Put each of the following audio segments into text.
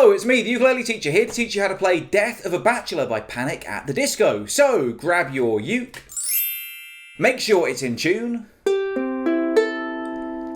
Hello, it's me, the ukulele teacher, here to teach you how to play Death of a Bachelor by Panic at the Disco. So, grab your uke, make sure it's in tune,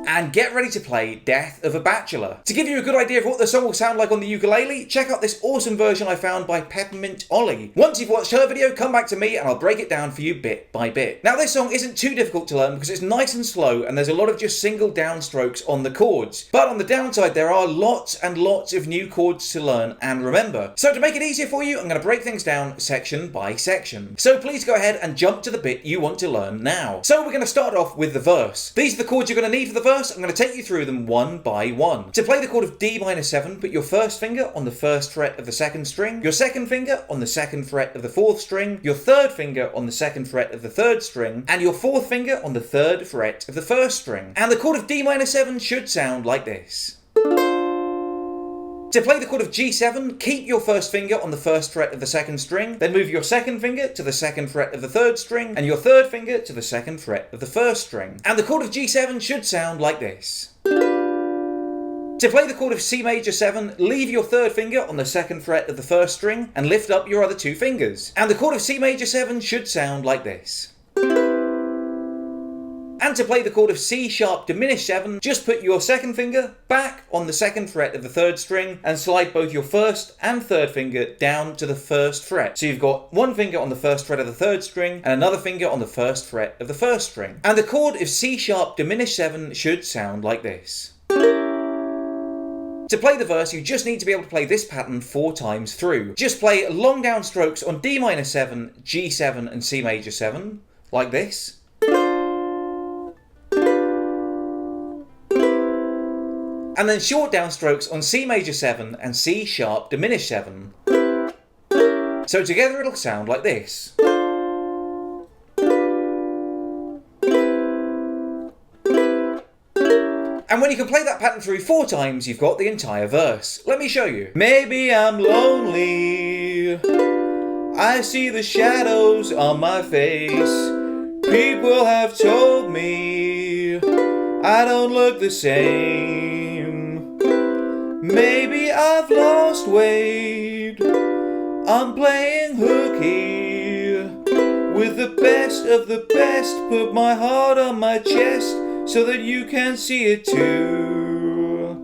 and get ready to play Death of a Bachelor. To give you a good idea of what the song will sound like on the ukulele, check out this awesome version I found by Peppermint Ollie. Once you've watched her video, come back to me and I'll break it down for you bit by bit. Now this song isn't too difficult to learn because it's nice and slow and there's a lot of just single downstrokes on the chords. But on the downside, there are lots and lots of new chords to learn and remember. So to make it easier for you, I'm going to break things down section by section. So please go ahead and jump to the bit you want to learn now. So we're going to start off with the verse. These are the chords you're going to need for the verse. I'm going to take you through them one by one. To play the chord of D-7, put your first finger on the first fret of the second string, your second finger on the second fret of the fourth string, your third finger on the second fret of the third string, and your fourth finger on the third fret of the first string. And the chord of D-7 should sound like this. To play the chord of G7, keep your first finger on the first fret of the second string, then move your second finger to the second fret of the third string, and your third finger to the second fret of the first string. And the chord of G7 should sound like this. To play the chord of C major 7, leave your third finger on the second fret of the first string, and lift up your other two fingers. And the chord of C major 7 should sound like this. And to play the chord of C sharp diminished 7, just put your second finger back on the second fret of the third string and slide both your first and third finger down to the first fret. So you've got one finger on the first fret of the third string and another finger on the first fret of the first string. And the chord of C sharp diminished 7 should sound like this. To play the verse, you just need to be able to play this pattern 4 times through. Just play long down strokes on D-7, G7 and C major 7, like this. And then short downstrokes on C major 7 and C sharp diminished 7. So together it'll sound like this. And when you can play that pattern through 4 times, you've got the entire verse. Let me show you. Maybe I'm lonely, I see the shadows on my face. People have told me I don't look the same. Maybe I've lost weight, I'm playing hooky with the best of the best. Put my heart on my chest so that you can see it too.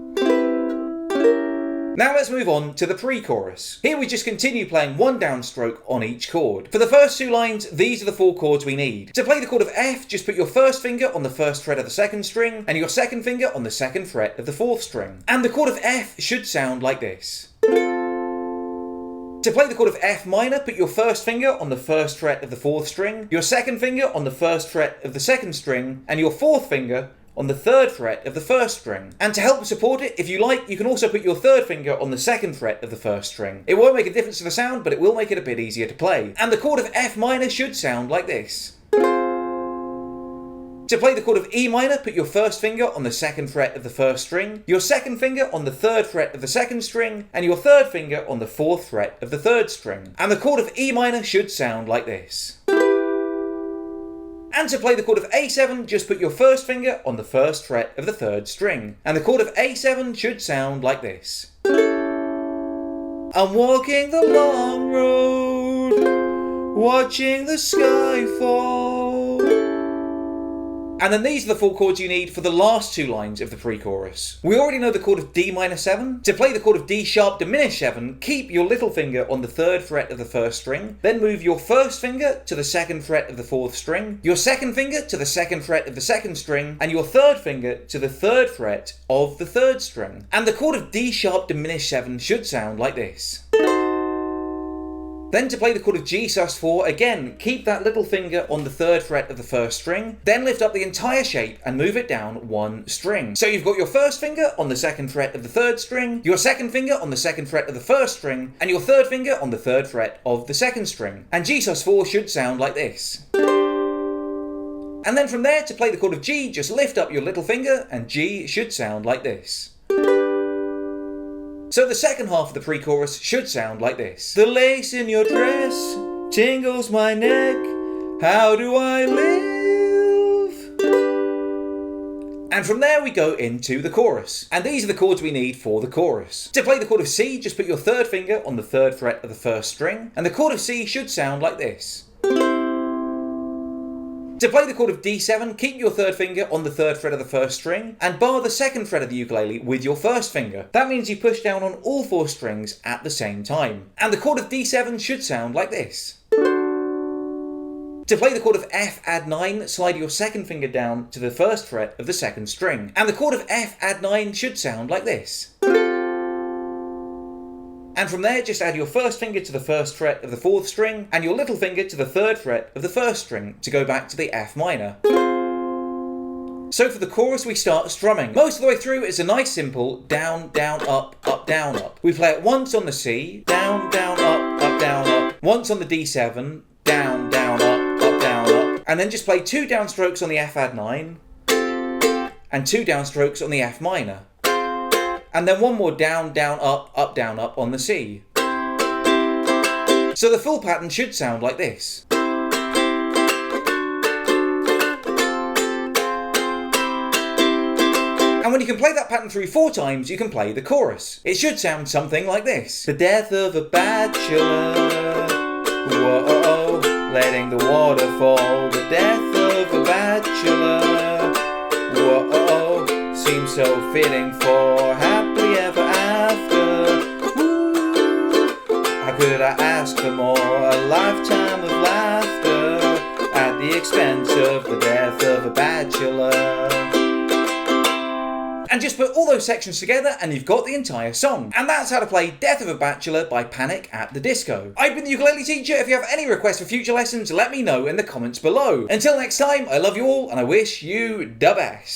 Now let's move on to the pre-chorus. Here we just continue playing one downstroke on each chord. For the first 2 lines, these are the 4 chords we need. To play the chord of F, just put your first finger on the first fret of the second string, and your second finger on the second fret of the fourth string. And the chord of F should sound like this. To play the chord of F minor, put your first finger on the first fret of the fourth string, your second finger on the first fret of the second string, and your fourth finger on the third fret of the first string. And to help support it, if you like, you can also put your third finger on the second fret of the first string. It won't make a difference to the sound, but it will make it a bit easier to play. And the chord of F minor should sound like this. To play the chord of E minor, put your first finger on the second fret of the first string, your second finger on the third fret of the second string, and your third finger on the fourth fret of the third string. And the chord of E minor should sound like this. And to play the chord of A7, just put your first finger on the first fret of the third string. And the chord of A7 should sound like this. I'm walking the long road, watching the sky fall. And then these are the 4 chords you need for the last 2 lines of the pre-chorus. We already know the chord of D-7. To play the chord of D sharp diminished 7, keep your little finger on the third fret of the first string, then move your first finger to the second fret of the fourth string, your second finger to the second fret of the second string, and your third finger to the third fret of the third string. And the chord of D sharp diminished 7 should sound like this. Then to play the chord of G sus4, again, keep that little finger on the third fret of the first string, then lift up the entire shape and move it down 1 string. So you've got your first finger on the second fret of the third string, your second finger on the second fret of the first string, and your third finger on the third fret of the second string. And G sus4 should sound like this. And then from there, to play the chord of G, just lift up your little finger, and G should sound like this. So the second half of the pre-chorus should sound like this. The lace in your dress tingles my neck, how do I live? And from there we go into the chorus. And these are the chords we need for the chorus. To play the chord of C, just put your third finger on the third fret of the first string, and the chord of C should sound like this. To play the chord of D7, keep your third finger on the third fret of the first string and bar the second fret of the ukulele with your first finger. That means you push down on all 4 strings at the same time. And the chord of D7 should sound like this. To play the chord of F add 9, slide your second finger down to the first fret of the second string. And the chord of F add 9 should sound like this. And from there, just add your first finger to the first fret of the 4th string and your little finger to the 3rd fret of the 1st string to go back to the F minor. So for the chorus, we start strumming. Most of the way through, it's a nice simple down, down, up, down, up. We play it once on the C, down, down, up, down, up. Once on the D7, down, down, up, down, up. And then just play 2 downstrokes on the F add 9 and 2 downstrokes on the F minor. And then one more down, down, up, down, up on the C. So the full pattern should sound like this. And when you can play that pattern through 4 times, you can play the chorus. It should sound something like this. The death of a bachelor, whoa, letting the water fall. The death of a bachelor, whoa, seems so fitting for happily ever after. Woo. How could I ask for more? A lifetime of laughter at the expense of the death of a bachelor. And just put all those sections together and you've got the entire song. And that's how to play Death of a Bachelor by Panic at the Disco. I've been the ukulele teacher. If you have any requests for future lessons, let me know in the comments below. Until next time, I love you all and I wish you the best.